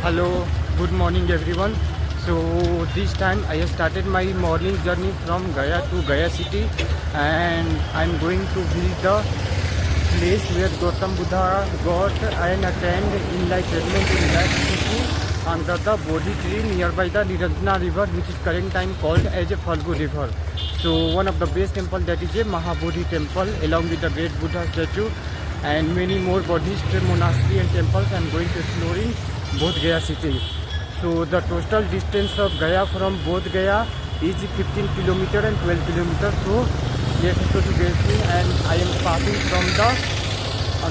Hello, good morning everyone. So this time I have started my morning journey from Gaya to Gaya city, and I'm going to visit the place where Gautam Buddha got and attained enlightenment in that city under the Bodhi tree nearby the Niranjana river, which is current time called as a Falgu river. So one of the best temple, that is a Mahabodhi temple, along with the great Buddha statue and many more Buddhist monastery and temples. I'm going to exploring Bodh Gaya city. So the total distance of Gaya from Bodh Gaya is 15 kilometer and 12 kilometers. So let's go to Gaya, and I am passing from the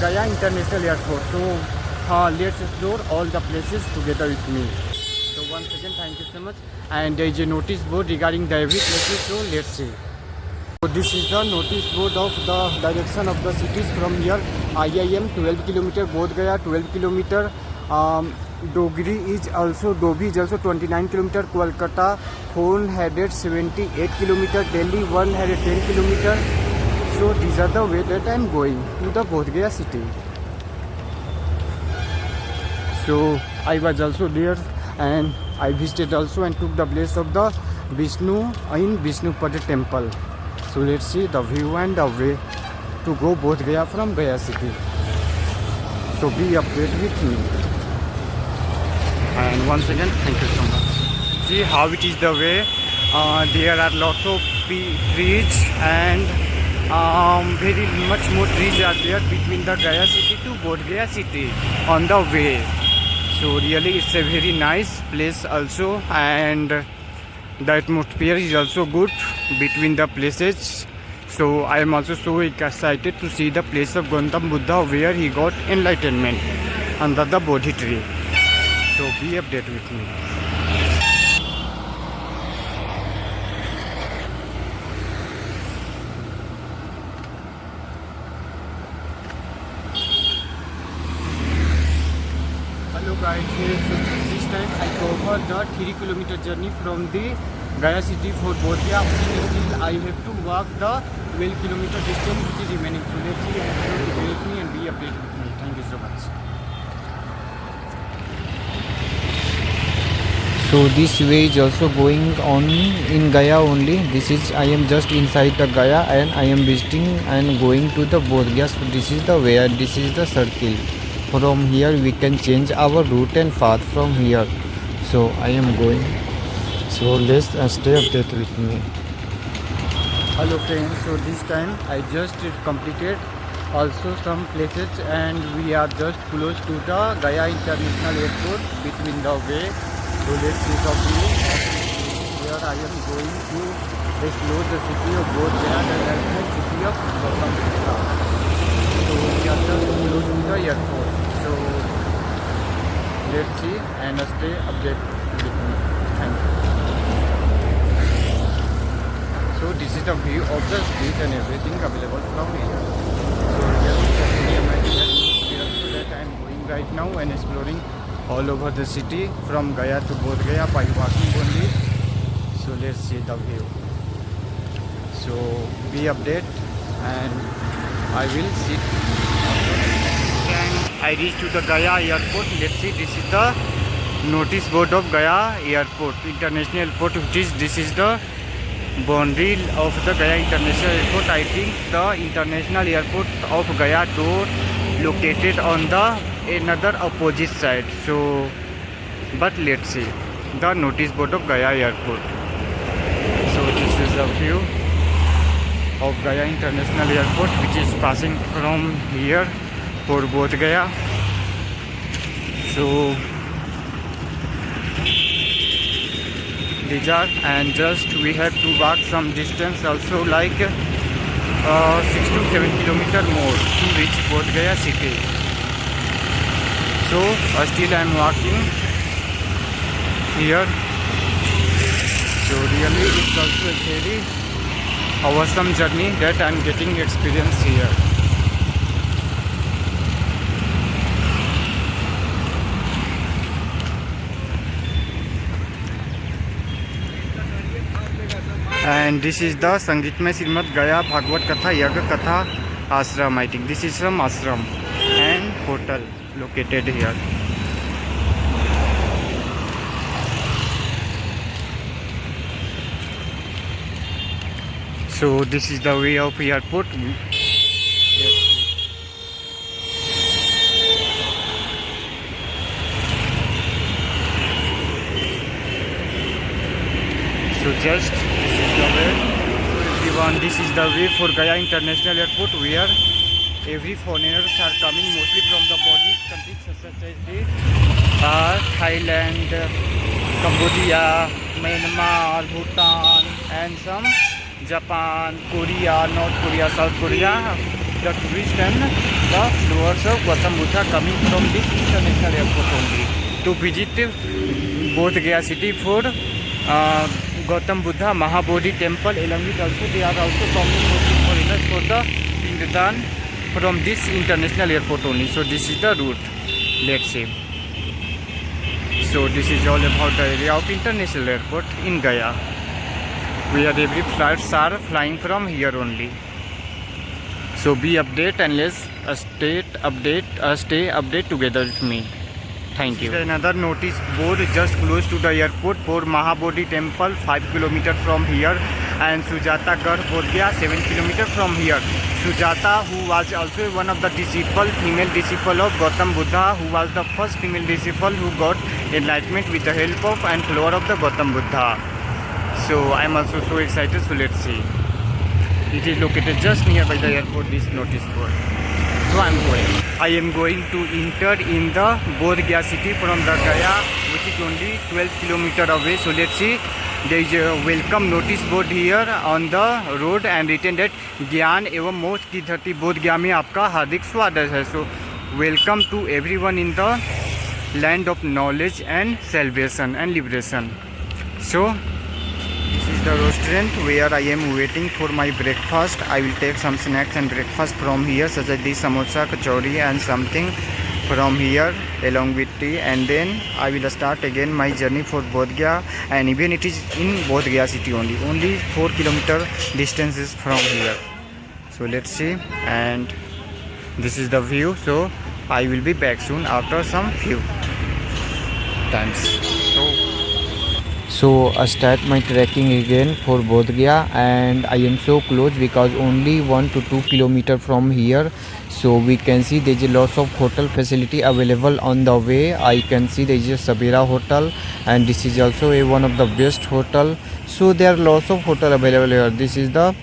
Gaya International Airport. So let's explore all the places together with me. So once again, thank you so much. And there is a notice board regarding the every places. So let's see. So this is the notice board of the direction of the cities from here. IIM 12 kilometer, Bodh Gaya 12 kilometer. Dogri is also 29 kilometer, Kolkata 478 kilometer, Delhi 110 kilometer. So these are the way that I am going to the Bodh Gaya city. So I was also there, and I visited also and took the place of the Vishnu in Vishnupada temple. So let's see the view and the way to go Bodh Gaya from Gaya city. So be updated with me. And once again, thank you so much. See how it is the way. There are lots of trees, and very much more trees are there between the Gaya city to Bodh Gaya city on the way. So really it's a very nice place also, and the atmosphere is also good between the places. So I am also so excited to see the place of Gautam Buddha where he got enlightenment under the Bodhi tree. So be updated with me. Hello guys, this time I cover the 3 kilometer journey from the Gaya city for Bodh Gaya. Still I have to walk the 12 kilometer distance which is remaining. So let's see, with me and be updated with me. Thank you so much. So this way is also going on in Gaya only. This is, I am just inside the Gaya and I am visiting and going to the Bodh Gaya. So this is the way, this is the circle. From here we can change our route and path from here. So I am going. So let's stay updated with me. Hello friends, so this time I just completed also some places, and we are just close to the Gaya International Airport between the way. So let's see the view. Here I am going to explore the city of Bodh Gaya, the national city of Gautam Buddha. So we are just close to the airport. So let's see and stay updated with me. Thank you. So this is the view of the street and everything available from here. So that I am going right now and exploring all over the city from Gaya to Bodh Gaya by walking only. So let's see the view. So be updated, and I will sit. And I reached to the Gaya airport. Let's see, this is the notice board of Gaya airport, international airport, this is the boundary of the Gaya International Airport. I think the international airport of Gaya door located on the another opposite side. So but let's see the notice board of Gaya airport. So this is the view of Gaya International Airport, which is passing from here for Bodh Gaya. So these are, and just we have to walk some distance also, like 6 to 7 kilometer more to reach Bodh Gaya city. So still I am walking here. So really it's also a very awesome journey that I am getting experience here. And this is the Sangitmay Srimad Gaya Bhagavad Katha Yaga Katha Ashram. I think this is some ashram and hotel located here. So this is the way of airport. So just this is the way. So everyone, this is the way for Gaya International Airport, where every foreigners are coming mostly from the Baltic countries such as the Thailand, Cambodia, Myanmar, Bhutan, and some Japan, Korea, North Korea, South Korea. The tourists and the followers of Gautam Buddha coming from this international airport only to visit Bodh Gaya city for Gautam Buddha Mahabodhi temple. Along with also they are also coming mostly foreigners for the Pindatan from this international airport only. So this is the route, let's say. So this is all about the area of international airport in Gaya, where every flights are flying from here only. So be update and let's stay update together with me. Thank you. Another notice board just close to the airport for Mahabodhi temple 5 km from here, and Sujata Garh Bodh Gaya 7 km from here. Sujata, who was also one of the female disciple of Gautam Buddha, who was the first female disciple who got enlightenment with the help of and follower of the Gautam Buddha. So I am also so excited. So let's see. It is located just nearby the airport, this notice board. So I am going to enter in the Bodh Gaya city from the Gaya, which is only 12 km away. So let's see. There is a welcome notice board here on the road and written that ज्ञान एवं मोक्ष की धरती बोध गया में आपका हार्दिक स्वागत है. So welcome to everyone in the land of knowledge and salvation and liberation. So this is the restaurant where I am waiting for my breakfast. I will take some snacks and breakfast from here, such as this samosa, kachori and something from here along with tea, and then I will start again my journey for Bodh Gaya, and even it is in Bodh Gaya city only 4 km distance is from here. So let's see, and this is the view. So I will be back soon after some few times. So I start my trekking again for Bodh Gaya, and I am so close because only 1 to 2 km from here. So we can see there is lots of hotel facility available on the way. I can see there is a Sabera hotel, and this is also one of the best hotel. So there are lots of hotel available here. This is the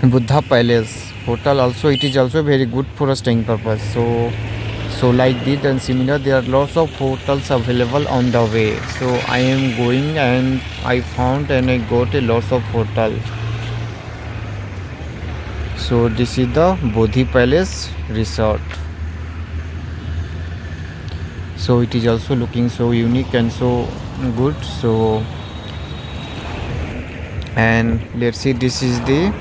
Buddha Palace hotel. Also it is also very good for a staying purpose. So like this and similar, there are lots of hotels available on the way. So I am going and I found and I got a lots of hotel. So this is the Bodhi Palace Resort. So it is also looking so unique and so good. So and let's see, this is the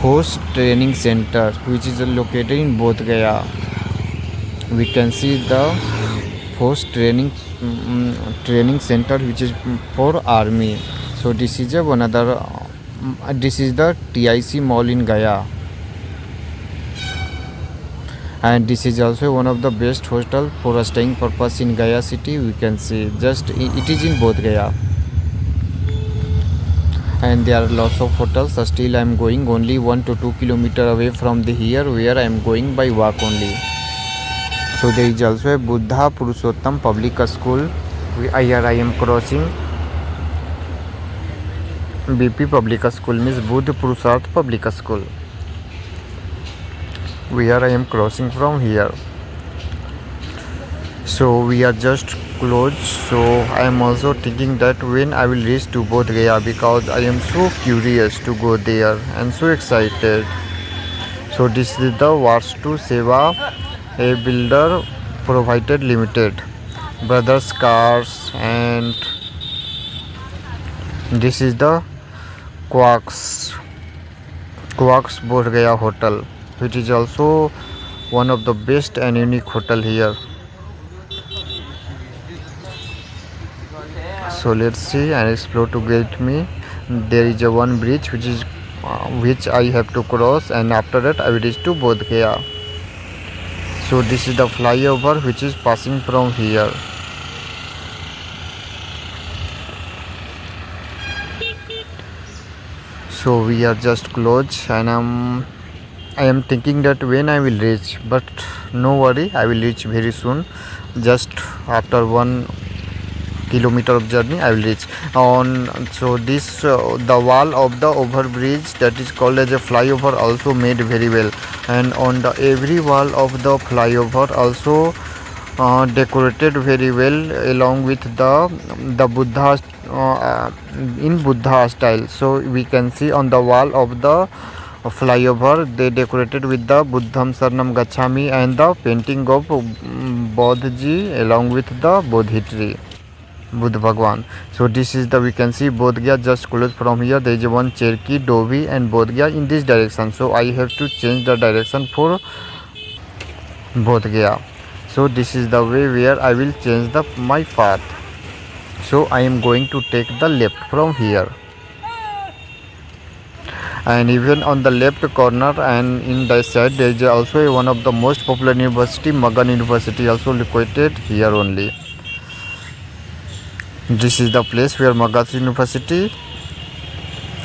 host training center which is located in Bodh Gaya. We can see the host training center which is for army. So this is this is the TIC mall in Gaya, and this is also one of the best hostel for a staying purpose in Gaya city. We can see just it is in Bodh Gaya, and there are lots of hotels. Still I am going only 1 to 2 km away from the here, where I am going by walk only. So there is also a Buddha Purushottam Public School. Here I am crossing BP Public School, means Buddha Purusharth Public School, where I am crossing from here. So we are just close. So I am also thinking that when I will reach to Bodh Gaya, because I am so curious to go there and so excited. So this is the Vastu Seva, a builder provided limited, Brothers Cars, and this is the Quarks Bodh Gaya hotel, which is also one of the best and unique hotel here. So let's see and explore to get me. There is a one bridge which I have to cross, and after that I will reach to Bodh Gaya. So this is the flyover which is passing from here. So we are just close, and I am thinking that when I will reach, but no worry, I will reach very soon. Just after 1 kilometer of journey, I will reach. On so this the wall of the overbridge that is called as a flyover also made very well, and on the every wall of the flyover also decorated very well along with the Buddha in Buddha style. So we can see on the wall of the flyover they decorated with the Buddham Sarnam Gachami and the painting of Bodhji along with the Bodhi tree. Buddha Bhagwan. So this is the we can see Bodh Gaya just close from here. There is one Cherki, Dovi and Bodh Gaya in this direction. So I have to change the direction for Bodh Gaya. So this is the way where I will change my path. So I am going to take the left from here, and even on the left corner and in the side there is also one of the most popular university, Magan University, also located here only. This is the place where Magadh University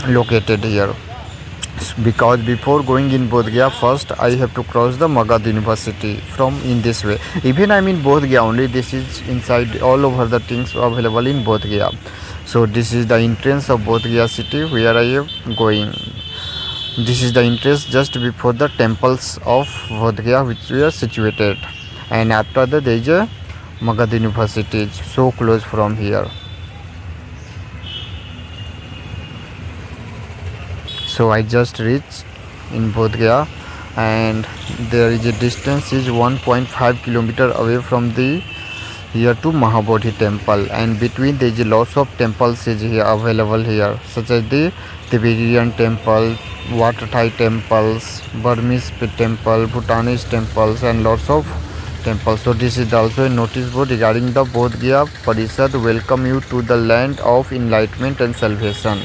located here, because before going in Bodh Gaya first I have to cross the Magadh University from in this way. Even I am in Bodh Gaya only, this is inside all over the things available in Bodh Gaya. So this is the entrance of Bodh Gaya city where I am going. This is the entrance just before the temples of Bodh Gaya which were situated, and after that there is a Magadh University, so close from here. So I just reached in Bodh Gaya, and there is a distance is 1.5 kilometer away from the here to Mahabodhi temple, and between there is lots of temples is here available here, such as the Tibetan temple, Waterthai temples, Burmese temple, Bhutanese temples, and lots of temple. So this is also a notice board regarding the Bodh Gaya Parishad welcome you to the land of enlightenment and salvation.